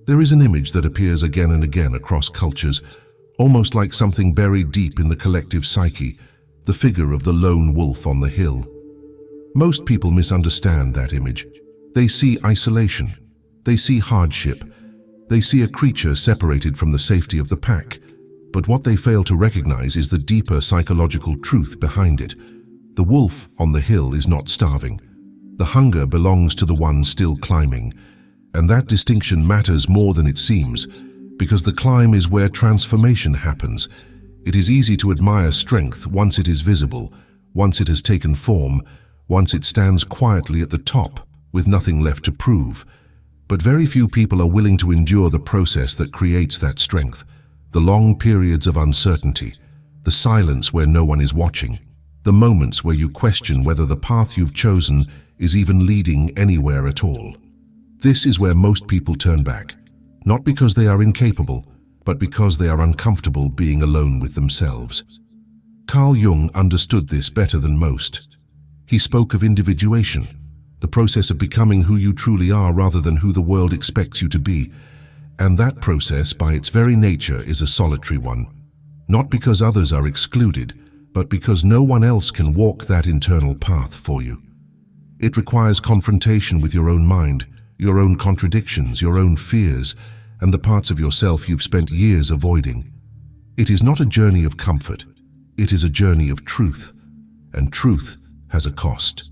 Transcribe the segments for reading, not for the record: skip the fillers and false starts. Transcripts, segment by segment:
There is an image that appears again and again across cultures, almost like something buried deep in the collective psyche, the figure of the lone wolf on the hill. Most people misunderstand that image. They see isolation. They see hardship. They see a creature separated from the safety of the pack. But what they fail to recognize is the deeper psychological truth behind it. The wolf on the hill is not starving. The hunger belongs to the one still climbing. And that distinction matters more than it seems, because the climb is where transformation happens. It is easy to admire strength once it is visible, once it has taken form, once it stands quietly at the top, with nothing left to prove. But very few people are willing to endure the process that creates that strength, the long periods of uncertainty, the silence where no one is watching, the moments where you question whether the path you've chosen is even leading anywhere at all. This is where most people turn back, not because they are incapable, but because they are uncomfortable being alone with themselves. Carl Jung understood this better than most. He spoke of individuation, the process of becoming who you truly are rather than who the world expects you to be. And that process, by its very nature, is a solitary one. Not because others are excluded, but because no one else can walk that internal path for you. It requires confrontation with your own mind, your own contradictions, your own fears, and the parts of yourself you've spent years avoiding. It is not a journey of comfort. It is a journey of truth, and truth has a cost.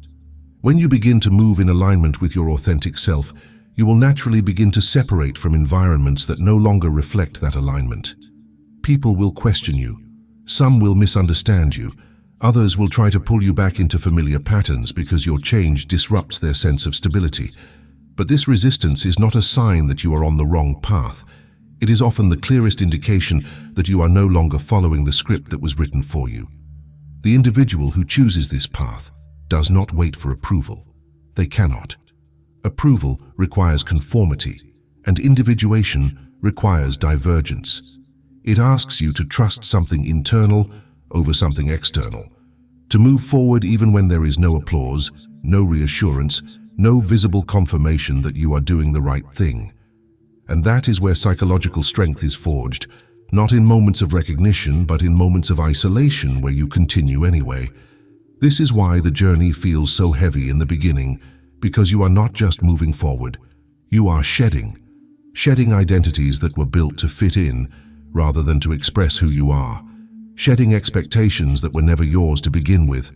When you begin to move in alignment with your authentic self, you will naturally begin to separate from environments that no longer reflect that alignment. People will question you. Some will misunderstand you. Others will try to pull you back into familiar patterns because your change disrupts their sense of stability. But this resistance is not a sign that you are on the wrong path. It is often the clearest indication that you are no longer following the script that was written for you. The individual who chooses this path does not wait for approval. They cannot. Approval requires conformity, and individuation requires divergence. It asks you to trust something internal over something external, to move forward even when there is no applause, no reassurance, no visible confirmation that you are doing the right thing. And that is where psychological strength is forged, not in moments of recognition, but in moments of isolation where you continue anyway. This is why the journey feels so heavy in the beginning, because you are not just moving forward, you are shedding identities that were built to fit in rather than to express who you are, shedding expectations that were never yours to begin with,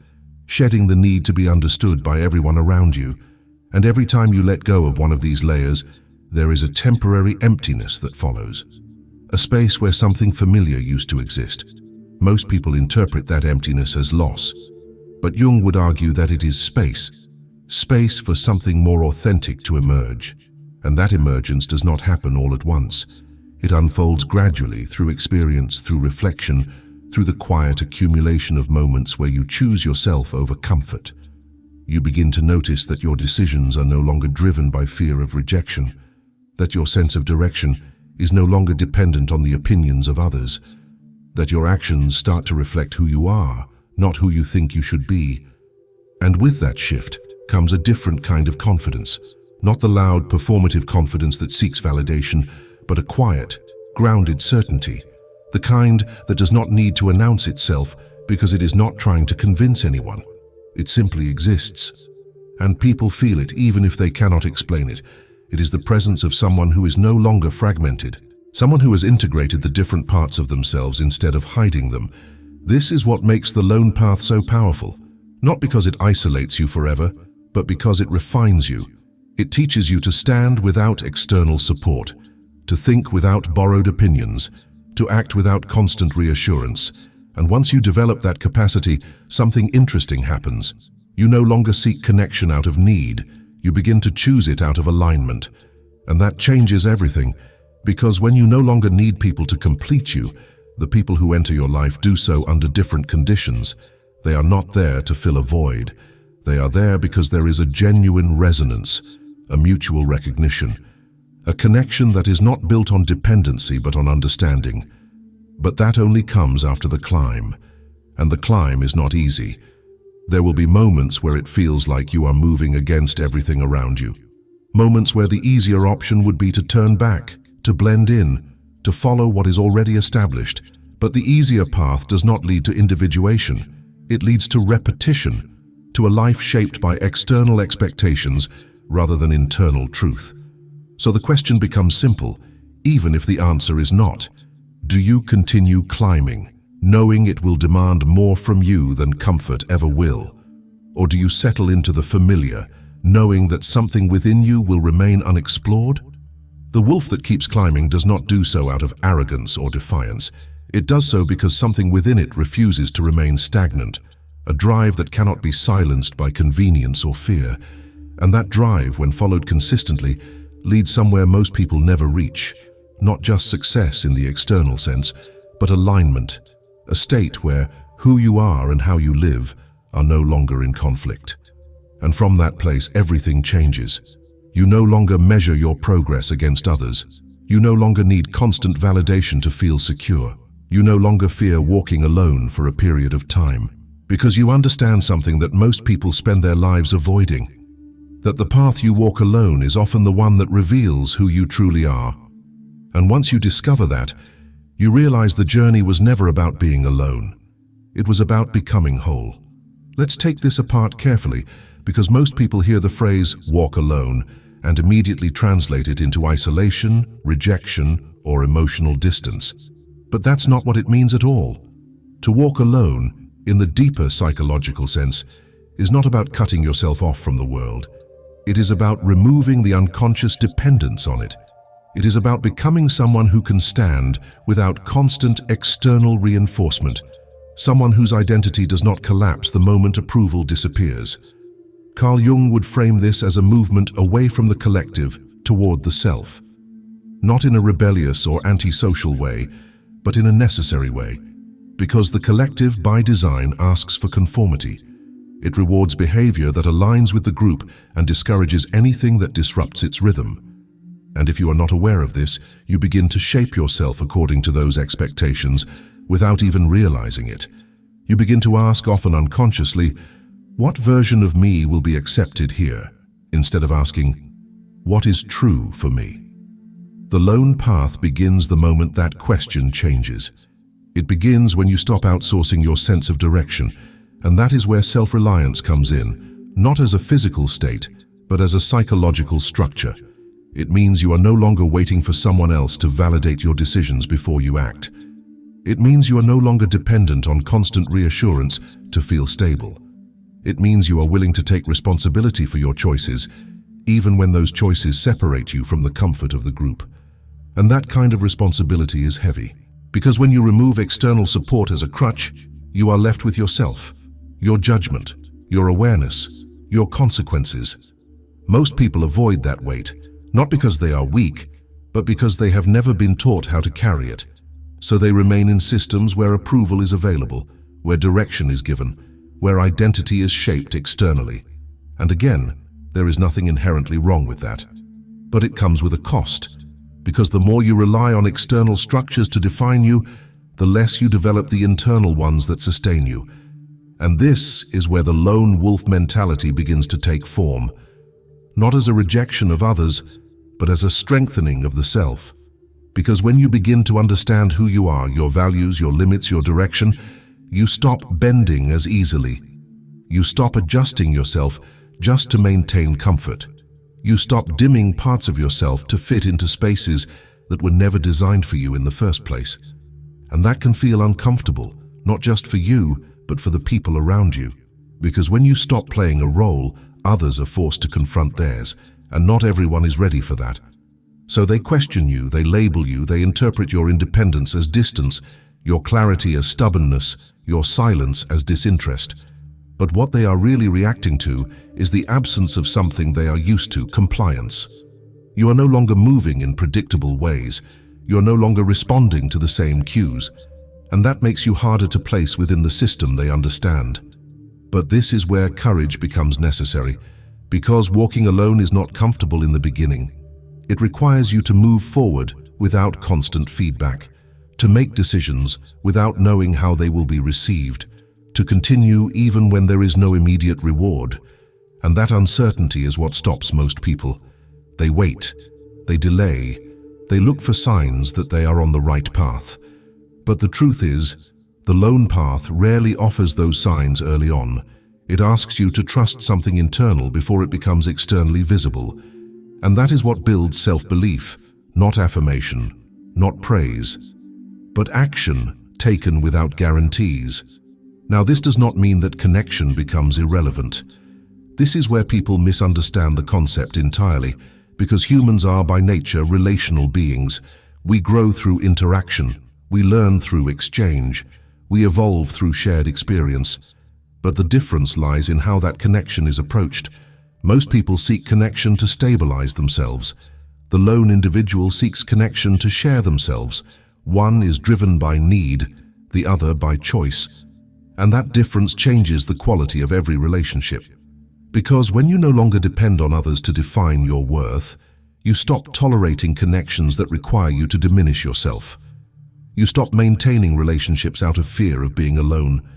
shedding the need to be understood by everyone around you. And every time you let go of one of these layers, there is a temporary emptiness that follows, a space where something familiar used to exist. Most people interpret that emptiness as loss, but Jung would argue that it is space for something more authentic to emerge. And that emergence does not happen all at once. It unfolds gradually through experience, through reflection, through the quiet accumulation of moments where you choose yourself over comfort. You begin to notice that your decisions are no longer driven by fear of rejection, that your sense of direction is no longer dependent on the opinions of others, that your actions start to reflect who you are, not who you think you should be. And with that shift comes a different kind of confidence, not the loud, performative confidence that seeks validation, but a quiet, grounded certainty, the kind that does not need to announce itself because it is not trying to convince anyone. It simply exists. And people feel it even if they cannot explain it. It is the presence of someone who is no longer fragmented, someone who has integrated the different parts of themselves instead of hiding them. This is what makes the lone path so powerful, not because it isolates you forever, but because it refines you. It teaches you to stand without external support, to think without borrowed opinions, to act without constant reassurance. And once you develop that capacity, something interesting happens. You no longer seek connection out of need. You begin to choose it out of alignment. And that changes everything, because when you no longer need people to complete you, the people who enter your life do so under different conditions. They are not there to fill a void. They are there because there is a genuine resonance, a mutual recognition, a connection that is not built on dependency but on understanding. But that only comes after the climb, and the climb is not easy. There will be moments where it feels like you are moving against everything around you. Moments where the easier option would be to turn back, to blend in, to follow what is already established. But the easier path does not lead to individuation. It leads to repetition, to a life shaped by external expectations rather than internal truth. So the question becomes simple, even if the answer is not. Do you continue climbing, knowing it will demand more from you than comfort ever will? Or do you settle into the familiar, knowing that something within you will remain unexplored? The wolf that keeps climbing does not do so out of arrogance or defiance. It does so because something within it refuses to remain stagnant, a drive that cannot be silenced by convenience or fear. And that drive, when followed consistently, leads somewhere most people never reach. Not just success in the external sense, but alignment, a state where who you are and how you live are no longer in conflict. And from that place, everything changes. You no longer measure your progress against others. You no longer need constant validation to feel secure. You no longer fear walking alone for a period of time, because you understand something that most people spend their lives avoiding, that the path you walk alone is often the one that reveals who you truly are. And once you discover that, you realize the journey was never about being alone. It was about becoming whole. Let's take this apart carefully, because most people hear the phrase "walk alone" and immediately translate it into isolation, rejection, or emotional distance. But that's not what it means at all. To walk alone, in the deeper psychological sense, is not about cutting yourself off from the world. It is about removing the unconscious dependence on it. It is about becoming someone who can stand without constant external reinforcement, someone whose identity does not collapse the moment approval disappears. Carl Jung would frame this as a movement away from the collective toward the self. Not in a rebellious or antisocial way, but in a necessary way. Because the collective, by design, asks for conformity. It rewards behavior that aligns with the group and discourages anything that disrupts its rhythm. And if you are not aware of this, you begin to shape yourself according to those expectations without even realizing it. You begin to ask, often unconsciously, what version of me will be accepted here, instead of asking, what is true for me? The lone path begins the moment that question changes. It begins when you stop outsourcing your sense of direction, and that is where self-reliance comes in, not as a physical state, but as a psychological structure. It means you are no longer waiting for someone else to validate your decisions before you act. It means you are no longer dependent on constant reassurance to feel stable. It means you are willing to take responsibility for your choices, even when those choices separate you from the comfort of the group. And that kind of responsibility is heavy, because when you remove external support as a crutch, you are left with yourself, your judgment, your awareness, your consequences. Most people avoid that weight, not because they are weak, but because they have never been taught how to carry it. So they remain in systems where approval is available, where direction is given, where identity is shaped externally. And again, there is nothing inherently wrong with that. But it comes with a cost, because the more you rely on external structures to define you, the less you develop the internal ones that sustain you. And this is where the lone wolf mentality begins to take form, not as a rejection of others, but as a strengthening of the self. Because when you begin to understand who you are, your values, your limits, your direction, you stop bending as easily. You stop adjusting yourself just to maintain comfort. You stop dimming parts of yourself to fit into spaces that were never designed for you in the first place. And that can feel uncomfortable, not just for you, but for the people around you. Because when you stop playing a role, others are forced to confront theirs, and not everyone is ready for that. So they question you, they label you, they interpret your independence as distance, your clarity as stubbornness, your silence as disinterest. But what they are really reacting to is the absence of something they are used to, compliance. You are no longer moving in predictable ways. You are no longer responding to the same cues. And that makes you harder to place within the system they understand. But this is where courage becomes necessary, because walking alone is not comfortable in the beginning. It requires you to move forward without constant feedback, to make decisions without knowing how they will be received, to continue even when there is no immediate reward. And that uncertainty is what stops most people. They wait, they delay, They look for signs that they are on the right path. But the truth is, the lone path rarely offers those signs early on. It asks you to trust something internal before it becomes externally visible. And that is what builds self-belief, not affirmation, not praise, but action taken without guarantees. Now, this does not mean that connection becomes irrelevant. This is where people misunderstand the concept entirely, because humans are by nature relational beings. We grow through interaction, we learn through exchange, we evolve through shared experience. But the difference lies in how that connection is approached. Most people seek connection to stabilize themselves. The lone individual seeks connection to share themselves. One is driven by need, the other by choice. And that difference changes the quality of every relationship. Because when you no longer depend on others to define your worth, you stop tolerating connections that require you to diminish yourself. You stop maintaining relationships out of fear of being alone.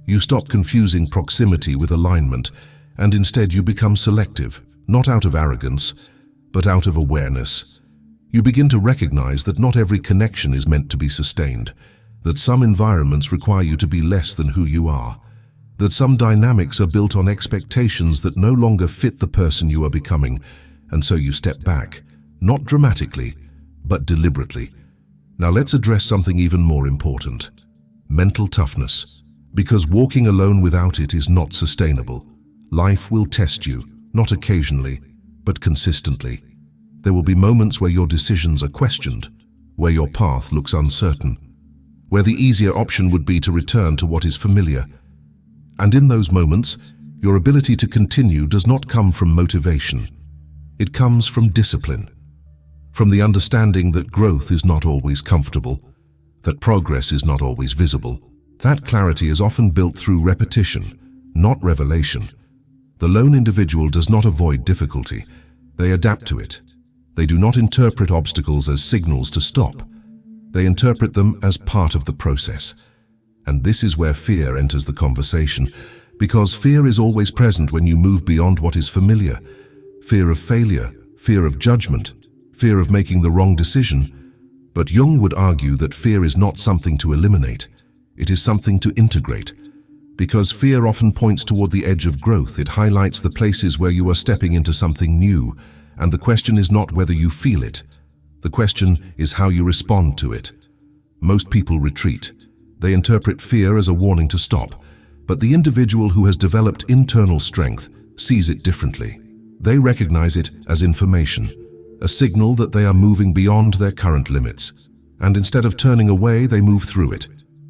You stop confusing proximity with alignment, and instead you become selective, not out of arrogance, but out of awareness. You begin to recognize that not every connection is meant to be sustained, that some environments require you to be less than who you are, that some dynamics are built on expectations that no longer fit the person you are becoming, and so you step back, not dramatically, but deliberately. Now let's address something even more important: mental toughness. Because walking alone without it is not sustainable. Life will test you, not occasionally, but consistently. There will be moments where your decisions are questioned, where your path looks uncertain, where the easier option would be to return to what is familiar. And in those moments, your ability to continue does not come from motivation. It comes from discipline, from the understanding that growth is not always comfortable, that progress is not always visible. That clarity is often built through repetition, not revelation. The lone individual does not avoid difficulty. They adapt to it. They do not interpret obstacles as signals to stop. They interpret them as part of the process. And this is where fear enters the conversation, because fear is always present when you move beyond what is familiar. Fear of failure, fear of judgment, fear of making the wrong decision. But Jung would argue that fear is not something to eliminate. It is something to integrate. Because fear often points toward the edge of growth, it highlights the places where you are stepping into something new. And the question is not whether you feel it. The question is how you respond to it. Most people retreat. They interpret fear as a warning to stop. But the individual who has developed internal strength sees it differently. They recognize it as information, a signal that they are moving beyond their current limits. And instead of turning away, they move through it.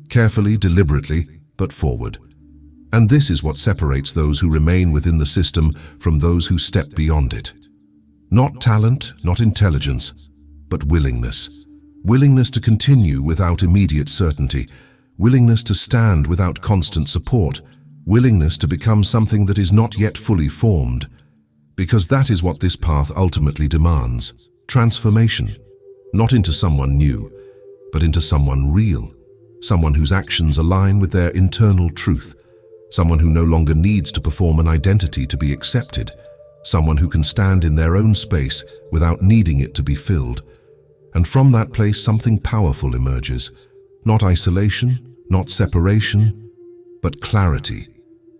Carefully, deliberately, but forward. And this is what separates those who remain within the system from those who step beyond it. Not talent, not intelligence, but willingness. Willingness to continue without immediate certainty. Willingness to stand without constant support. Willingness to become something that is not yet fully formed. Because that is what this path ultimately demands. Transformation. Not into someone new, but into someone real. Someone whose actions align with their internal truth. Someone who no longer needs to perform an identity to be accepted. Someone who can stand in their own space without needing it to be filled. And from that place, something powerful emerges. Not isolation, not separation, but clarity.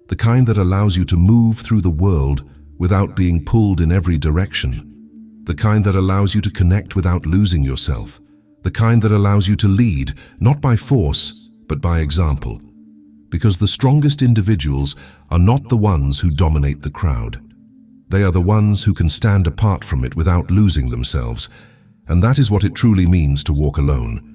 The kind that allows you to move through the world without being pulled in every direction. The kind that allows you to connect without losing yourself. The kind that allows you to lead, not by force, but by example. Because the strongest individuals are not the ones who dominate the crowd. They are the ones who can stand apart from it without losing themselves. And that is what it truly means to walk alone.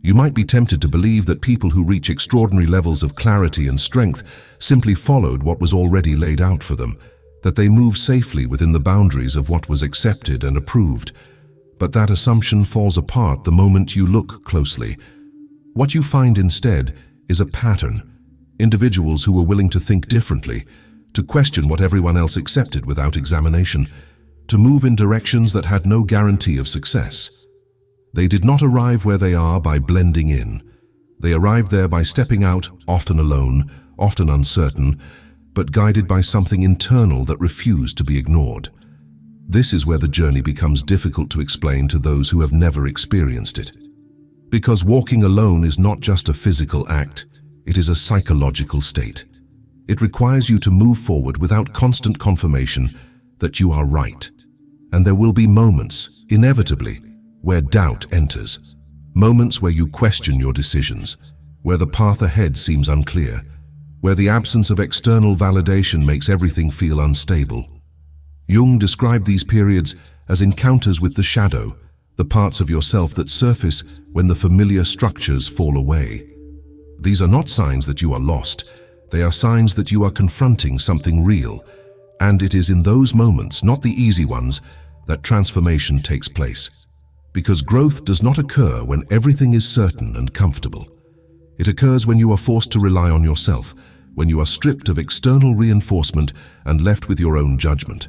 You might be tempted to believe that people who reach extraordinary levels of clarity and strength simply followed what was already laid out for them, that they move safely within the boundaries of what was accepted and approved. But that assumption falls apart the moment you look closely. What you find instead is a pattern. Individuals who were willing to think differently, to question what everyone else accepted without examination, to move in directions that had no guarantee of success. They did not arrive where they are by blending in. They arrived there by stepping out, often alone, often uncertain, but guided by something internal that refused to be ignored. This is where the journey becomes difficult to explain to those who have never experienced it. Because walking alone is not just a physical act, it is a psychological state. It requires you to move forward without constant confirmation that you are right. And there will be moments, inevitably, where doubt enters. Moments where you question your decisions, where the path ahead seems unclear, where the absence of external validation makes everything feel unstable. Jung described these periods as encounters with the shadow, the parts of yourself that surface when the familiar structures fall away. These are not signs that you are lost, they are signs that you are confronting something real, and it is in those moments, not the easy ones, that transformation takes place. Because growth does not occur when everything is certain and comfortable. It occurs when you are forced to rely on yourself, when you are stripped of external reinforcement and left with your own judgment.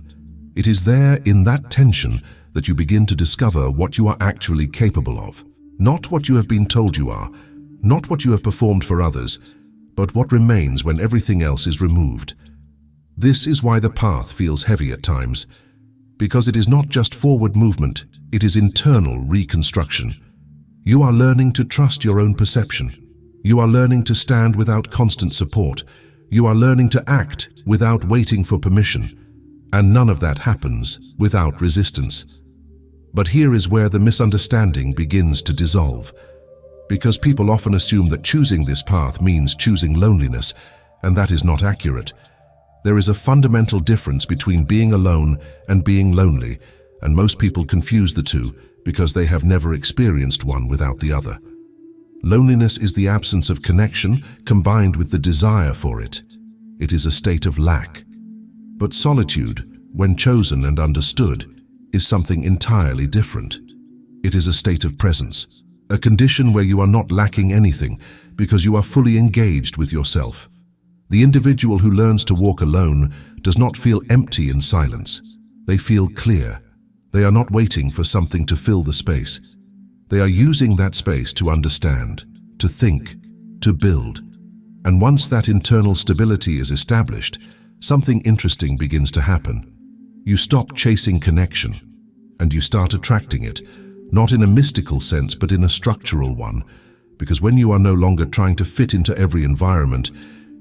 It is there, in that tension, that you begin to discover what you are actually capable of. Not what you have been told you are, not what you have performed for others, but what remains when everything else is removed. This is why the path feels heavy at times, because it is not just forward movement, it is internal reconstruction. You are learning to trust your own perception. You are learning to stand without constant support. You are learning to act without waiting for permission. And none of that happens without resistance. But here is where the misunderstanding begins to dissolve. Because people often assume that choosing this path means choosing loneliness, and that is not accurate. There is a fundamental difference between being alone and being lonely, and most people confuse the two because they have never experienced one without the other. Loneliness is the absence of connection combined with the desire for it. It is a state of lack. But solitude, when chosen and understood, is something entirely different. It is a state of presence, a condition where you are not lacking anything because you are fully engaged with yourself. The individual who learns to walk alone does not feel empty in silence. They feel clear. They are not waiting for something to fill the space. They are using that space to understand, to think, to build. And once that internal stability is established, something interesting begins to happen. You stop chasing connection, and you start attracting it, not in a mystical sense, but in a structural one. Because when you are no longer trying to fit into every environment,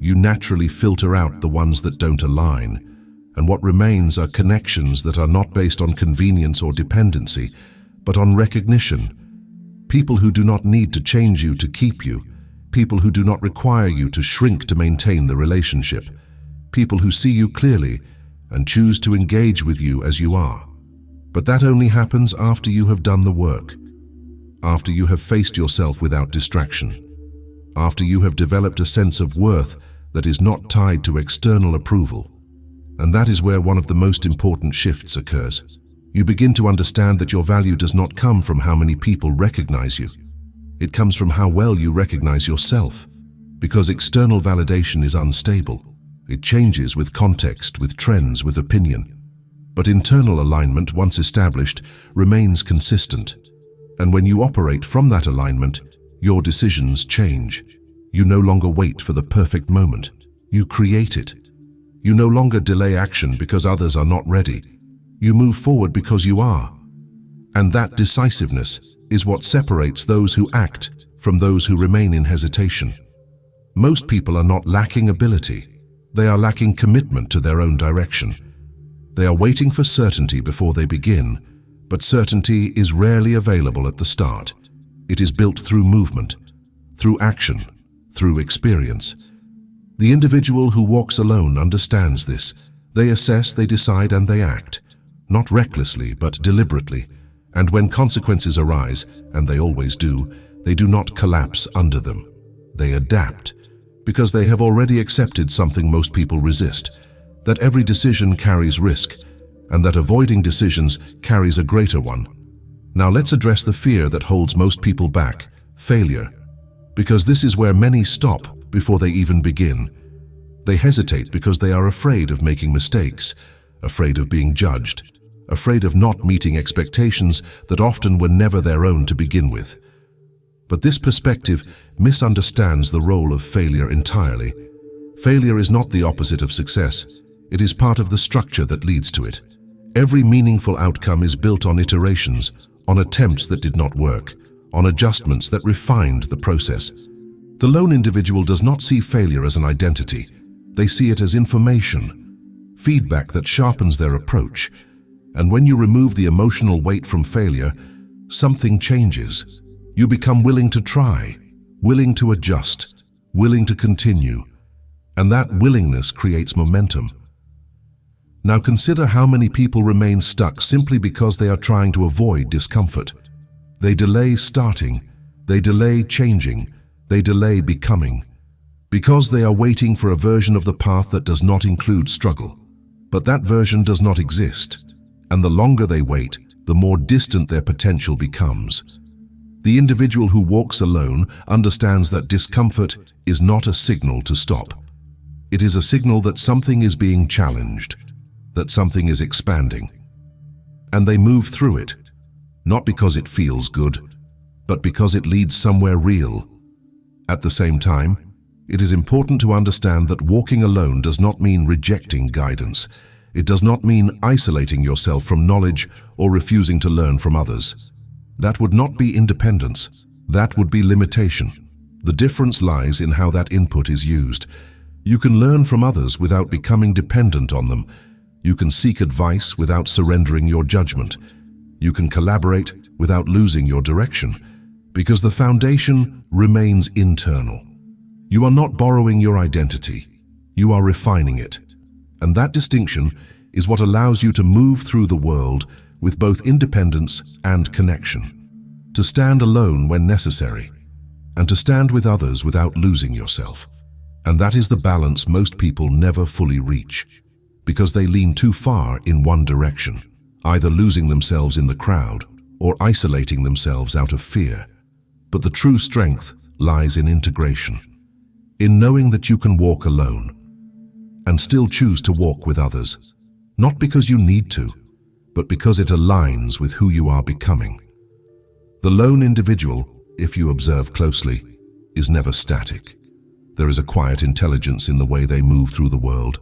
you naturally filter out the ones that don't align. And what remains are connections that are not based on convenience or dependency, but on recognition. People who do not need to change you to keep you. People who do not require you to shrink to maintain the relationship. People who see you clearly and choose to engage with you as you are. But that only happens after you have done the work. After you have faced yourself without distraction. After you have developed a sense of worth that is not tied to external approval. And that is where one of the most important shifts occurs. You begin to understand that your value does not come from how many people recognize you. It comes from how well you recognize yourself. Because external validation is unstable. It changes with context, with trends, with opinion. But internal alignment, once established, remains consistent. And when you operate from that alignment, your decisions change. You no longer wait for the perfect moment. You create it. You no longer delay action because others are not ready. You move forward because you are. And that decisiveness is what separates those who act from those who remain in hesitation. Most people are not lacking ability. They are lacking commitment to their own direction. They are waiting for certainty before they begin, but certainty is rarely available at the start. It is built through movement, through action, through experience. The individual who walks alone understands this. They assess, they decide, and they act. Not recklessly, but deliberately. And when consequences arise, and they always do not collapse under them. They adapt, because they have already accepted something most people resist, that every decision carries risk, and that avoiding decisions carries a greater one. Now let's address the fear that holds most people back, failure. Because this is where many stop before they even begin. They hesitate because they are afraid of making mistakes, afraid of being judged, afraid of not meeting expectations that often were never their own to begin with. But this perspective misunderstands the role of failure entirely. Failure is not the opposite of success. It is part of the structure that leads to it. Every meaningful outcome is built on iterations, on attempts that did not work, on adjustments that refined the process. The lone individual does not see failure as an identity. They see it as information, feedback that sharpens their approach. And when you remove the emotional weight from failure, something changes. You become willing to try, willing to adjust, willing to continue. And that willingness creates momentum. Now consider how many people remain stuck simply because they are trying to avoid discomfort. They delay starting, they delay changing, they delay becoming, because they are waiting for a version of the path that does not include struggle. But that version does not exist, and the longer they wait, the more distant their potential becomes. The individual who walks alone understands that discomfort is not a signal to stop. It is a signal that something is being challenged, that something is expanding. And they move through it, not because it feels good, but because it leads somewhere real. At the same time, it is important to understand that walking alone does not mean rejecting guidance. It does not mean isolating yourself from knowledge or refusing to learn from others. That would not be independence. That would be limitation. The difference lies in how that input is used. You can learn from others without becoming dependent on them. You can seek advice without surrendering your judgment. You can collaborate without losing your direction, because the foundation remains internal. You are not borrowing your identity. You are refining it. And that distinction is what allows you to move through the world with both independence and connection, to stand alone when necessary, and to stand with others without losing yourself. And that is the balance most people never fully reach, because they lean too far in one direction, either losing themselves in the crowd or isolating themselves out of fear. But the true strength lies in integration, in knowing that you can walk alone and still choose to walk with others, not because you need to, but because it aligns with who you are becoming. The lone individual, if you observe closely, is never static. There is a quiet intelligence in the way they move through the world.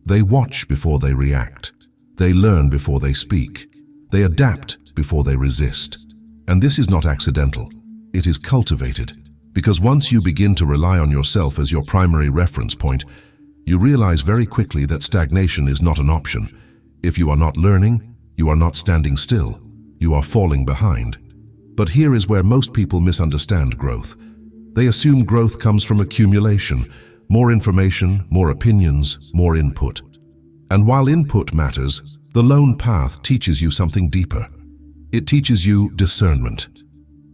They watch before they react. They learn before they speak. They adapt before they resist. And this is not accidental. It is cultivated, because once you begin to rely on yourself as your primary reference point, you realize very quickly that stagnation is not an option. If you are not learning, you are not standing still. You are falling behind. But here is where most people misunderstand growth. They assume growth comes from accumulation, more information, more opinions, more input. And while input matters, the lone path teaches you something deeper. It teaches you discernment.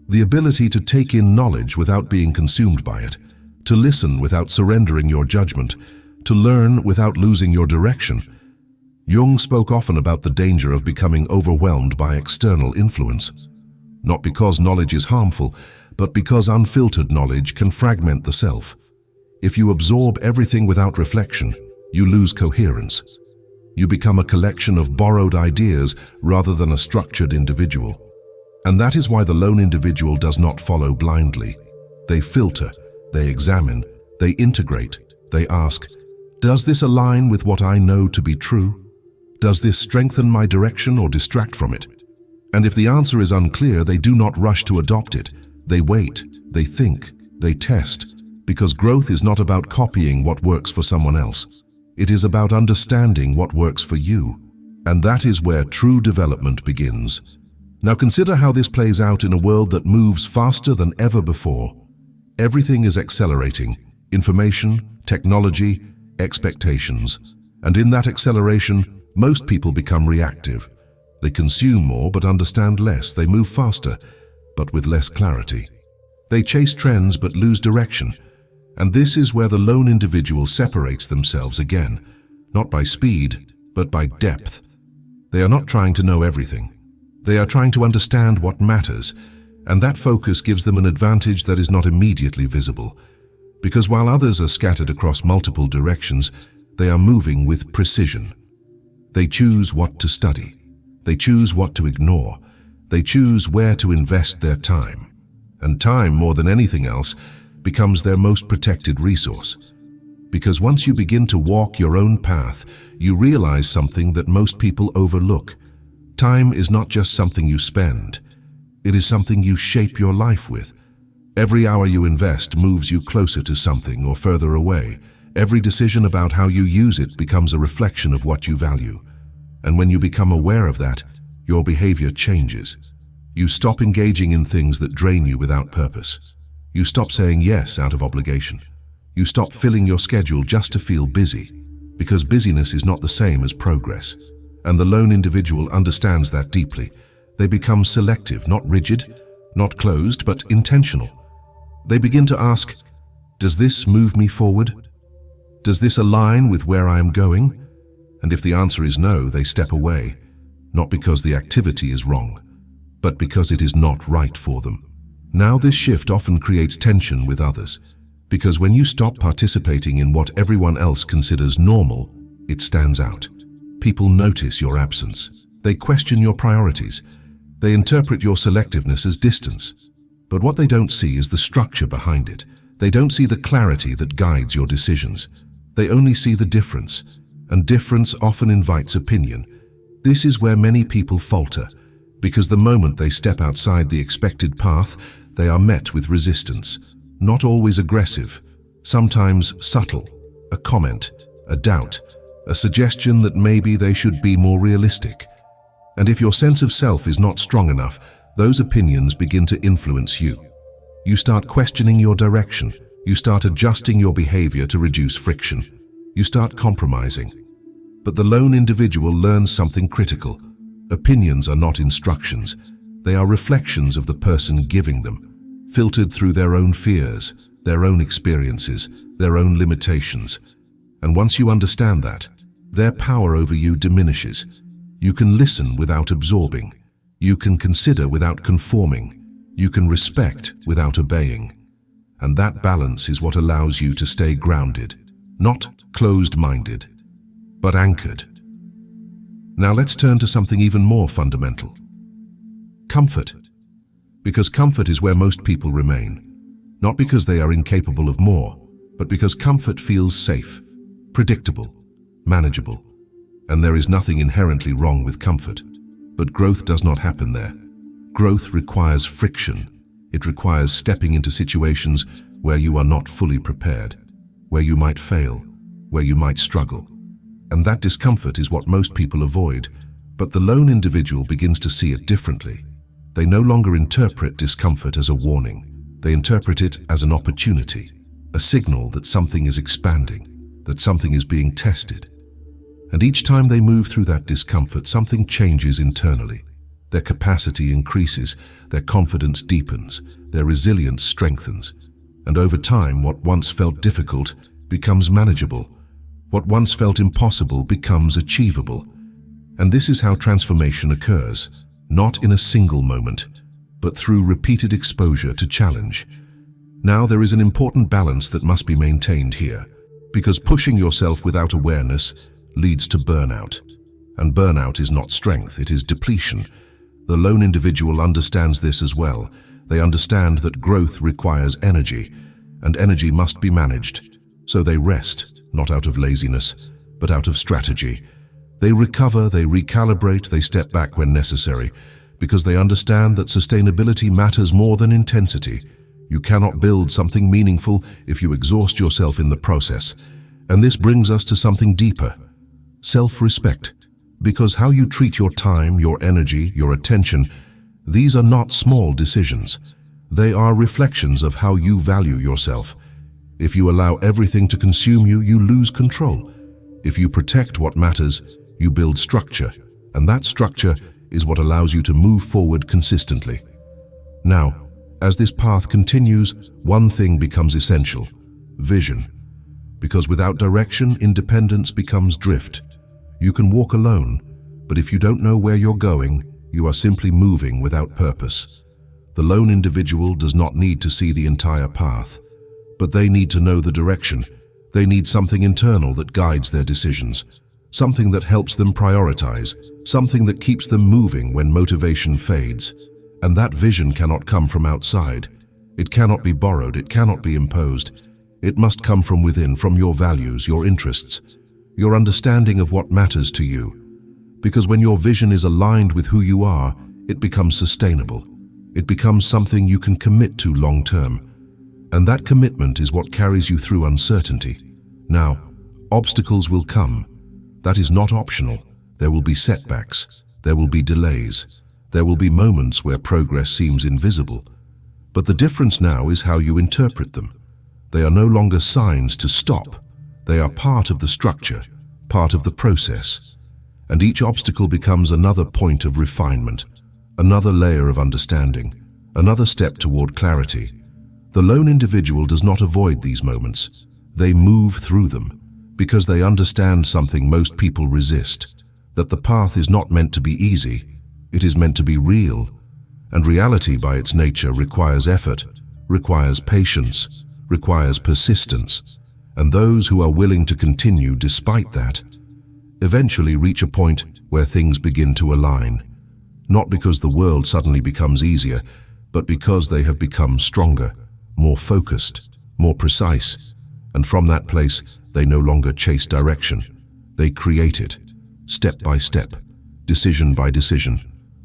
The ability to take in knowledge without being consumed by it, to listen without surrendering your judgment, to learn without losing your direction. Jung spoke often about the danger of becoming overwhelmed by external influence. Not because knowledge is harmful, but because unfiltered knowledge can fragment the self. If you absorb everything without reflection, you lose coherence. You become a collection of borrowed ideas rather than a structured individual. And that is why the lone individual does not follow blindly. They filter, they examine, they integrate, they ask, does this align with what I know to be true? Does this strengthen my direction or distract from it? And if the answer is unclear, they do not rush to adopt it. They wait, they think, they test, because growth is not about copying what works for someone else. It is about understanding what works for you. And that is where true development begins. Now consider how this plays out in a world that moves faster than ever before. Everything is accelerating: information, technology, expectations. And in that acceleration, most people become reactive. They consume more but understand less. They move faster, but with less clarity. They chase trends but lose direction. And this is where the lone individual separates themselves again, not by speed, but by depth. They are not trying to know everything. They are trying to understand what matters, and that focus gives them an advantage that is not immediately visible. Because while others are scattered across multiple directions, they are moving with precision. They choose what to study. They choose what to ignore. They choose where to invest their time. And time, more than anything else, becomes their most protected resource. Because once you begin to walk your own path, you realize something that most people overlook. Time is not just something you spend. It is something you shape your life with. Every hour you invest moves you closer to something or further away. Every decision about how you use it becomes a reflection of what you value. And when you become aware of that, your behavior changes. You stop engaging in things that drain you without purpose. You stop saying yes out of obligation. You stop filling your schedule just to feel busy, because busyness is not the same as progress. And the lone individual understands that deeply. They become selective, not rigid, not closed, but intentional. They begin to ask, does this move me forward? Does this align with where I am going? And if the answer is no, they step away, not because the activity is wrong, but because it is not right for them. Now this shift often creates tension with others, because when you stop participating in what everyone else considers normal, it stands out. People notice your absence. They question your priorities. They interpret your selectiveness as distance. But what they don't see is the structure behind it. They don't see the clarity that guides your decisions. They only see the difference, and difference often invites opinion. This is where many people falter, because the moment they step outside the expected path, they are met with resistance. Not always aggressive, sometimes subtle, a comment, a doubt, a suggestion that maybe they should be more realistic. And if your sense of self is not strong enough, those opinions begin to influence you. You start questioning your direction. You start adjusting your behavior to reduce friction. You start compromising. But the lone individual learns something critical. Opinions are not instructions. They are reflections of the person giving them, filtered through their own fears, their own experiences, their own limitations. And once you understand that, their power over you diminishes. You can listen without absorbing. You can consider without conforming. You can respect without obeying. And that balance is what allows you to stay grounded, not closed-minded, but anchored. Now let's turn to something even more fundamental. Comfort. Because comfort is where most people remain. Not because they are incapable of more, but because comfort feels safe, predictable, manageable. And there is nothing inherently wrong with comfort. But growth does not happen there. Growth requires friction. It requires stepping into situations where you are not fully prepared, where you might fail, where you might struggle. And that discomfort is what most people avoid. But the lone individual begins to see it differently. They no longer interpret discomfort as a warning. They interpret it as an opportunity, a signal that something is expanding, that something is being tested. And each time they move through that discomfort, something changes internally. Their capacity increases, their confidence deepens, their resilience strengthens. And over time, what once felt difficult becomes manageable. What once felt impossible becomes achievable. And this is how transformation occurs, not in a single moment, but through repeated exposure to challenge. Now there is an important balance that must be maintained here, because pushing yourself without awareness leads to burnout. And burnout is not strength, it is depletion. The lone individual understands this as well. They understand that growth requires energy, and energy must be managed. So they rest, not out of laziness, but out of strategy. They recover, they recalibrate, they step back when necessary, because they understand that sustainability matters more than intensity. You cannot build something meaningful if you exhaust yourself in the process. And this brings us to something deeper. Self-respect. Because how you treat your time, your energy, your attention, these are not small decisions. They are reflections of how you value yourself. If you allow everything to consume you, you lose control. If you protect what matters, you build structure, and that structure is what allows you to move forward consistently. Now, as this path continues, one thing becomes essential: vision. Because without direction, independence becomes drift. You can walk alone, but if you don't know where you're going, you are simply moving without purpose. The lone individual does not need to see the entire path, but they need to know the direction. They need something internal that guides their decisions, something that helps them prioritize, something that keeps them moving when motivation fades. And that vision cannot come from outside. It cannot be borrowed, it cannot be imposed. It must come from within, from your values, your interests, your understanding of what matters to you. Because when your vision is aligned with who you are, it becomes sustainable. It becomes something you can commit to long term. And that commitment is what carries you through uncertainty. Now, obstacles will come. That is not optional. There will be setbacks. There will be delays. There will be moments where progress seems invisible. But the difference now is how you interpret them. They are no longer signs to stop. They are part of the structure, part of the process. And each obstacle becomes another point of refinement, another layer of understanding, another step toward clarity. The lone individual does not avoid these moments. They move through them, because they understand something most people resist, that the path is not meant to be easy, it is meant to be real. And reality by its nature requires effort, requires patience, requires persistence. And those who are willing to continue despite that, eventually reach a point where things begin to align. Not because the world suddenly becomes easier, but because they have become stronger, more focused, more precise. And from that place, they no longer chase direction. They create it, step by step, decision by decision,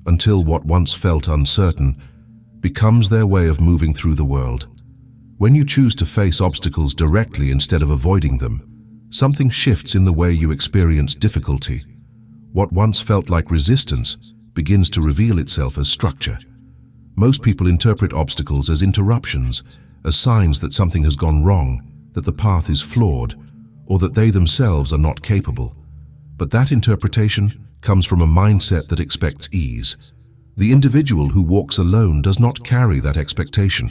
until what once felt uncertain becomes their way of moving through the world. When you choose to face obstacles directly instead of avoiding them, something shifts in the way you experience difficulty. What once felt like resistance begins to reveal itself as structure. Most people interpret obstacles as interruptions, as signs that something has gone wrong, that the path is flawed, or that they themselves are not capable. But that interpretation comes from a mindset that expects ease. The individual who walks alone does not carry that expectation.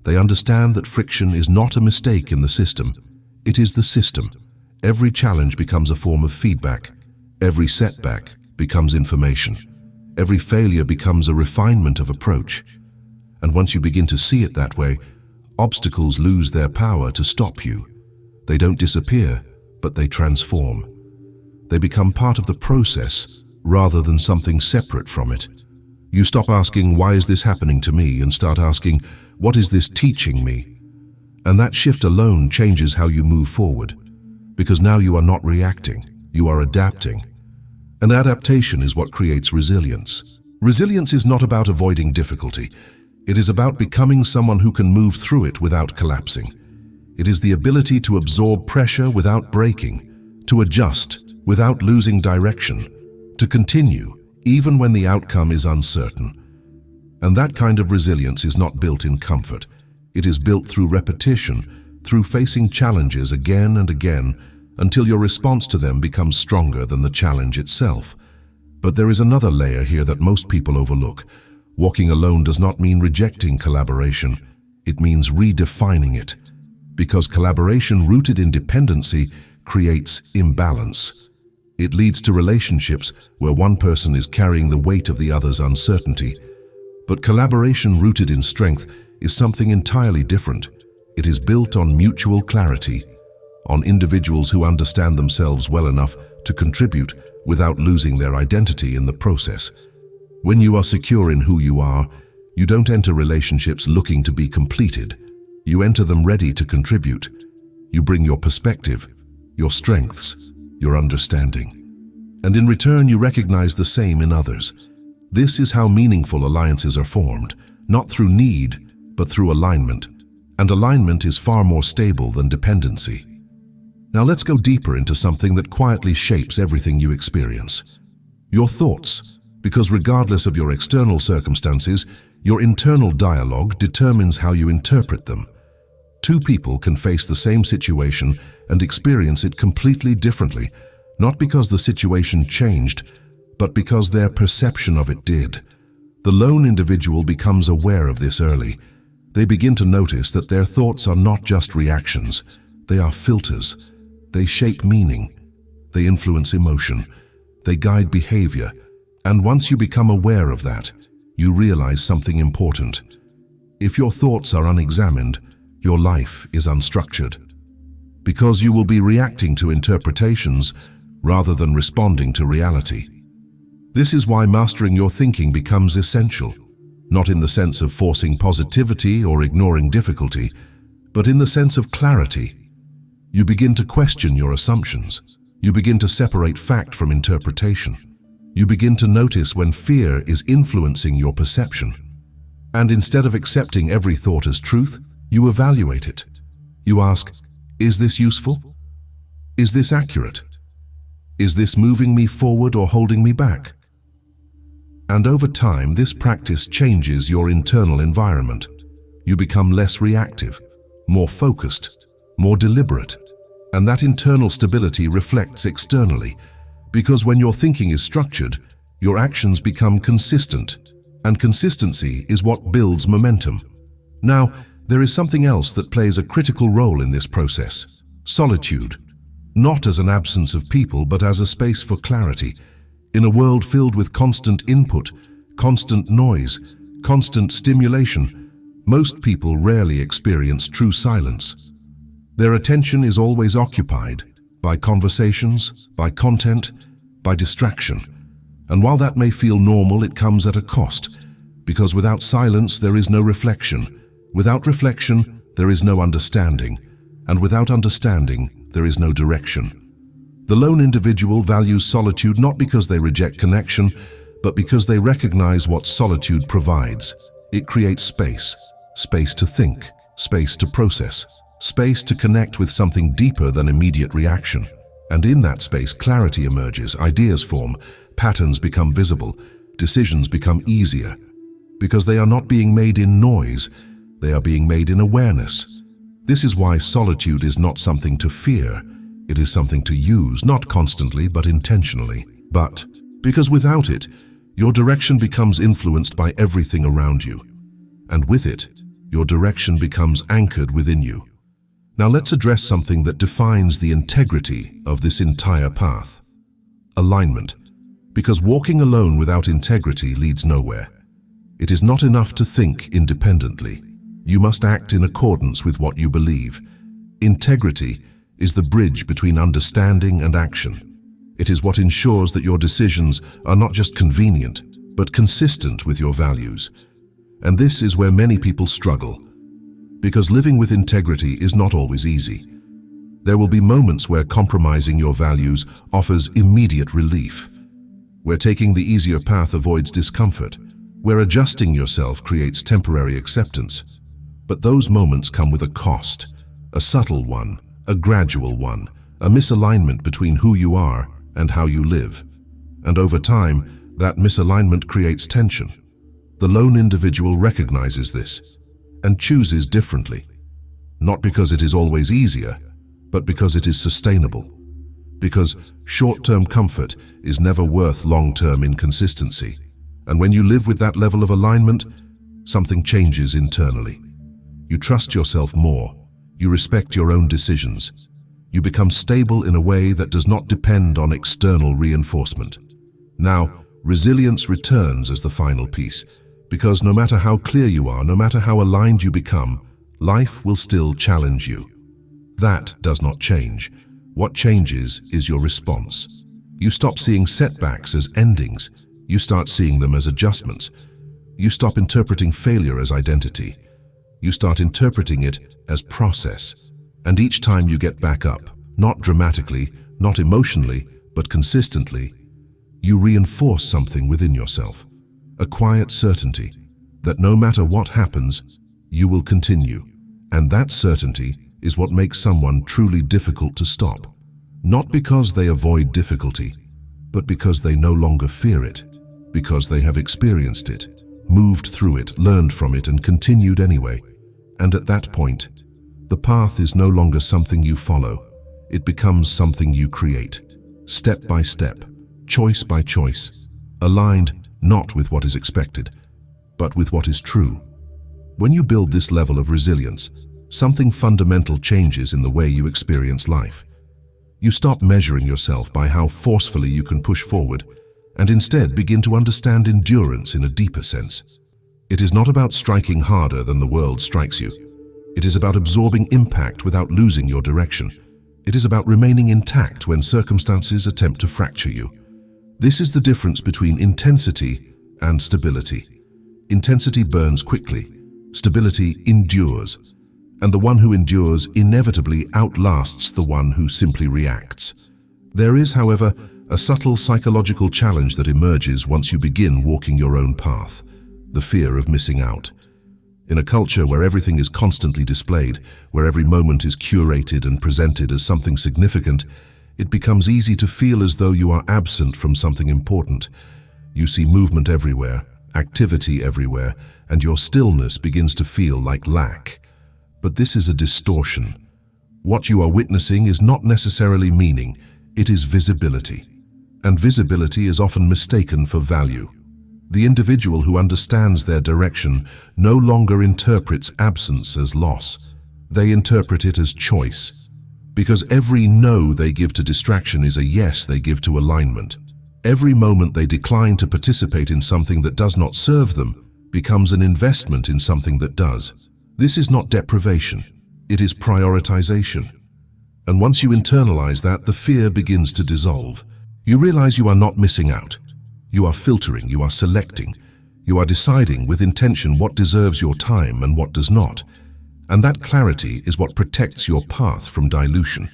They understand that friction is not a mistake in the system. It is the system. Every challenge becomes a form of feedback. Every setback becomes information. Every failure becomes a refinement of approach. And once you begin to see it that way, obstacles lose their power to stop you. They don't disappear, but they transform. They become part of the process rather than something separate from it. You stop asking, "Why is this happening to me?" and start asking, "What is this teaching me?" And that shift alone changes how you move forward. Because now you are not reacting, you are adapting. And adaptation is what creates resilience. Resilience is not about avoiding difficulty. It is about becoming someone who can move through it without collapsing. It is the ability to absorb pressure without breaking, to adjust without losing direction, to continue even when the outcome is uncertain. And that kind of resilience is not built in comfort. It is built through repetition, through facing challenges again and again, until your response to them becomes stronger than the challenge itself. But there is another layer here that most people overlook. Walking alone does not mean rejecting collaboration. It means redefining it. Because collaboration rooted in dependency creates imbalance. It leads to relationships where one person is carrying the weight of the other's uncertainty. But collaboration rooted in strength is something entirely different. It is built on mutual clarity, on individuals who understand themselves well enough to contribute without losing their identity in the process. When you are secure in who you are, you don't enter relationships looking to be completed. You enter them ready to contribute. You bring your perspective, your strengths, your understanding. And in return, you recognize the same in others. This is how meaningful alliances are formed, not through need, but through alignment. And alignment is far more stable than dependency. Now let's go deeper into something that quietly shapes everything you experience. Your thoughts, because regardless of your external circumstances, your internal dialogue determines how you interpret them. Two people can face the same situation and experience it completely differently, not because the situation changed, but because their perception of it did. The lone individual becomes aware of this early. They begin to notice that their thoughts are not just reactions, they are filters. They shape meaning, they influence emotion, they guide behavior. And once you become aware of that, you realize something important. If your thoughts are unexamined, your life is unstructured. Because you will be reacting to interpretations rather than responding to reality. This is why mastering your thinking becomes essential, not in the sense of forcing positivity or ignoring difficulty, but in the sense of clarity. You begin to question your assumptions. You begin to separate fact from interpretation. You begin to notice when fear is influencing your perception. And instead of accepting every thought as truth, you evaluate it. You ask, is this useful? Is this accurate? Is this moving me forward or holding me back? And over time, this practice changes your internal environment. You become less reactive, more focused, more deliberate. And that internal stability reflects externally, because when your thinking is structured, your actions become consistent, and consistency is what builds momentum. Now, there is something else that plays a critical role in this process: solitude. Not as an absence of people, but as a space for clarity. In a world filled with constant input, constant noise, constant stimulation, most people rarely experience true silence. Their attention is always occupied by conversations, by content, by distraction. And while that may feel normal, it comes at a cost, because without silence there is no reflection. Without reflection, there is no understanding. And without understanding, there is no direction. The lone individual values solitude not because they reject connection, but because they recognize what solitude provides. It creates space, space to think, space to process, space to connect with something deeper than immediate reaction. And in that space, clarity emerges, ideas form, patterns become visible, decisions become easier. Because they are not being made in noise, they are being made in awareness. This is why solitude is not something to fear. It is something to use, not constantly, but intentionally. But because without it, your direction becomes influenced by everything around you. And with it, your direction becomes anchored within you. Now let's address something that defines the integrity of this entire path: alignment. Because walking alone without integrity leads nowhere. It is not enough to think independently. You must act in accordance with what you believe. Integrity is the bridge between understanding and action. It is what ensures that your decisions are not just convenient, but consistent with your values. And this is where many people struggle, because living with integrity is not always easy. There will be moments where compromising your values offers immediate relief, where taking the easier path avoids discomfort, where adjusting yourself creates temporary acceptance. But those moments come with a cost, a subtle one, a gradual one, a misalignment between who you are and how you live. And over time, that misalignment creates tension. The lone individual recognizes this and chooses differently, not because it is always easier, but because it is sustainable. Because short-term comfort is never worth long-term inconsistency. And when you live with that level of alignment, something changes internally. You trust yourself more. You respect your own decisions. You become stable in a way that does not depend on external reinforcement. Now, resilience returns as the final piece, because no matter how clear you are, no matter how aligned you become, life will still challenge you. That does not change. What changes is your response. You stop seeing setbacks as endings. You start seeing them as adjustments. You stop interpreting failure as identity. You start interpreting it as process. And each time you get back up, not dramatically, not emotionally, but consistently, you reinforce something within yourself. A quiet certainty that no matter what happens, you will continue. And that certainty is what makes someone truly difficult to stop. Not because they avoid difficulty, but because they no longer fear it. Because they have experienced it, moved through it, learned from it, and continued anyway. And at that point, the path is no longer something you follow. It becomes something you create, step by step, choice by choice, aligned not with what is expected, but with what is true. When you build this level of resilience, something fundamental changes in the way you experience life. You stop measuring yourself by how forcefully you can push forward, and instead begin to understand endurance in a deeper sense. It is not about striking harder than the world strikes you. It is about absorbing impact without losing your direction. It is about remaining intact when circumstances attempt to fracture you. This is the difference between intensity and stability. Intensity burns quickly, stability endures, and the one who endures inevitably outlasts the one who simply reacts. There is, however, a subtle psychological challenge that emerges once you begin walking your own path, the fear of missing out. In a culture where everything is constantly displayed, where every moment is curated and presented as something significant, it becomes easy to feel as though you are absent from something important. You see movement everywhere, activity everywhere, and your stillness begins to feel like lack. But this is a distortion. What you are witnessing is not necessarily meaning, it is visibility. And visibility is often mistaken for value. The individual who understands their direction no longer interprets absence as loss. They interpret it as choice. Because every no they give to distraction is a yes they give to alignment. Every moment they decline to participate in something that does not serve them becomes an investment in something that does. This is not deprivation, it is prioritization. And once you internalize that, the fear begins to dissolve. You realize you are not missing out. You are filtering, you are selecting, you are deciding with intention what deserves your time and what does not. And that clarity is what protects your path from dilution.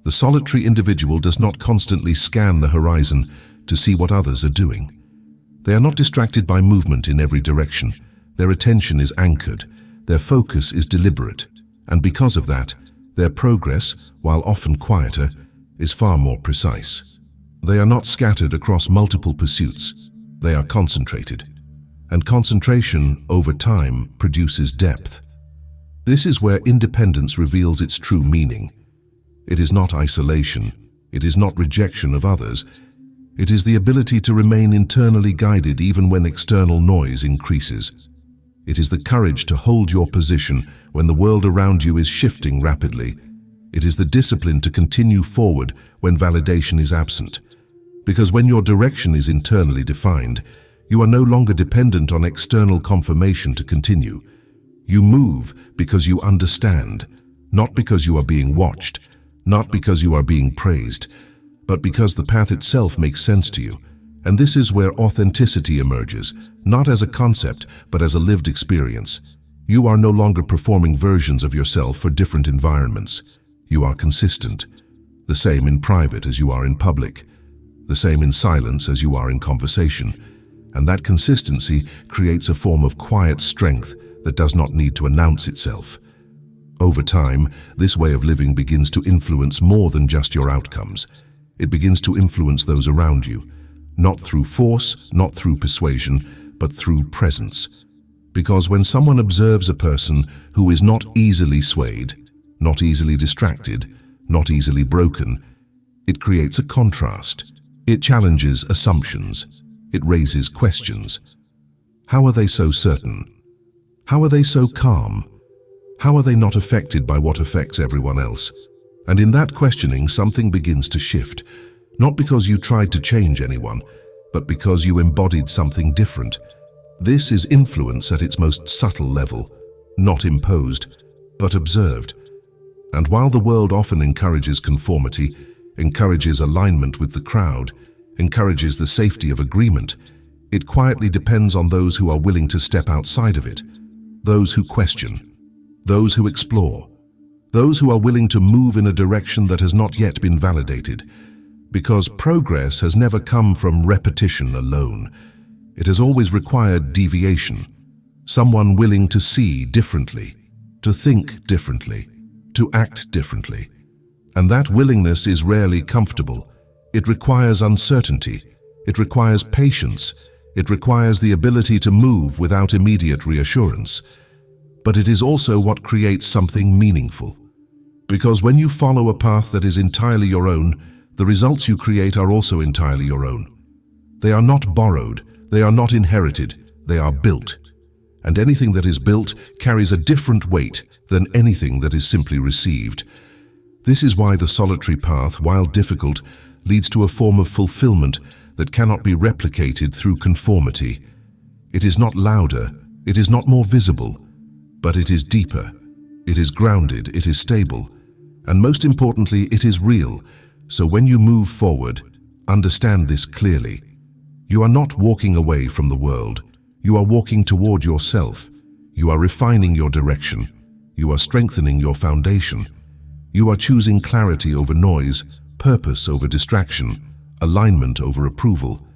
The solitary individual does not constantly scan the horizon to see what others are doing. They are not distracted by movement in every direction. Their attention is anchored, their focus is deliberate, and because of that, their progress, while often quieter, is far more precise. They are not scattered across multiple pursuits. They are concentrated. And concentration, over time, produces depth. This is where independence reveals its true meaning. It is not isolation. It is not rejection of others. It is the ability to remain internally guided even when external noise increases. It is the courage to hold your position when the world around you is shifting rapidly. It is the discipline to continue forward when validation is absent. Because when your direction is internally defined, you are no longer dependent on external confirmation to continue. You move because you understand, not because you are being watched, not because you are being praised, but because the path itself makes sense to you. And this is where authenticity emerges, not as a concept, but as a lived experience. You are no longer performing versions of yourself for different environments. You are consistent, the same in private as you are in public, the same in silence as you are in conversation. And that consistency creates a form of quiet strength that does not need to announce itself. Over time, this way of living begins to influence more than just your outcomes. It begins to influence those around you, not through force, not through persuasion, but through presence. Because when someone observes a person who is not easily swayed, not easily distracted, not easily broken, it creates a contrast. It challenges assumptions. It raises questions. How are they so certain? How are they so calm? How are they not affected by what affects everyone else? And in that questioning, something begins to shift. Not because you tried to change anyone, but because you embodied something different. This is influence at its most subtle level, not imposed, but observed. And while the world often encourages conformity, encourages alignment with the crowd, encourages the safety of agreement, it quietly depends on those who are willing to step outside of it, those who question, those who explore, those who are willing to move in a direction that has not yet been validated. Because progress has never come from repetition alone. It has always required deviation, someone willing to see differently, to think differently, to act differently. And that willingness is rarely comfortable. It requires uncertainty. It requires patience. It requires the ability to move without immediate reassurance. But it is also what creates something meaningful. Because when you follow a path that is entirely your own, the results you create are also entirely your own. They are not borrowed. They are not inherited. They are built. And anything that is built carries a different weight than anything that is simply received. This is why the solitary path, while difficult, leads to a form of fulfillment that cannot be replicated through conformity. It is not louder, it is not more visible, but it is deeper, it is grounded, it is stable, and most importantly, it is real. So when you move forward, understand this clearly. You are not walking away from the world, you are walking toward yourself. You are refining your direction, you are strengthening your foundation. You are choosing clarity over noise, purpose over distraction, alignment over approval.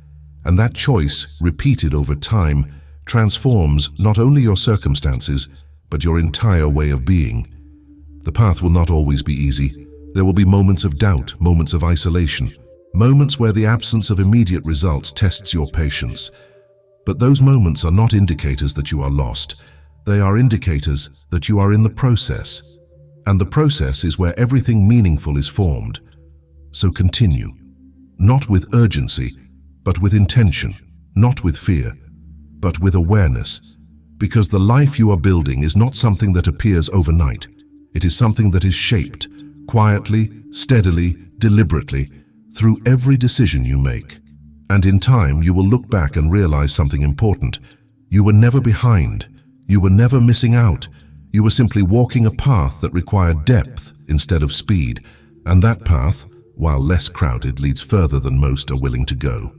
And that choice, repeated over time, transforms not only your circumstances, but your entire way of being. The path will not always be easy. There will be moments of doubt, moments of isolation, moments where the absence of immediate results tests your patience. But those moments are not indicators that you are lost. They are indicators that you are in the process. And the process is where everything meaningful is formed. So continue, not with urgency, but with intention, not with fear, but with awareness. Because the life you are building is not something that appears overnight. It is something that is shaped, quietly, steadily, deliberately, through every decision you make. And in time, you will look back and realize something important. You were never behind. You were never missing out. You were simply walking a path that required depth instead of speed. And that path, while less crowded, leads further than most are willing to go.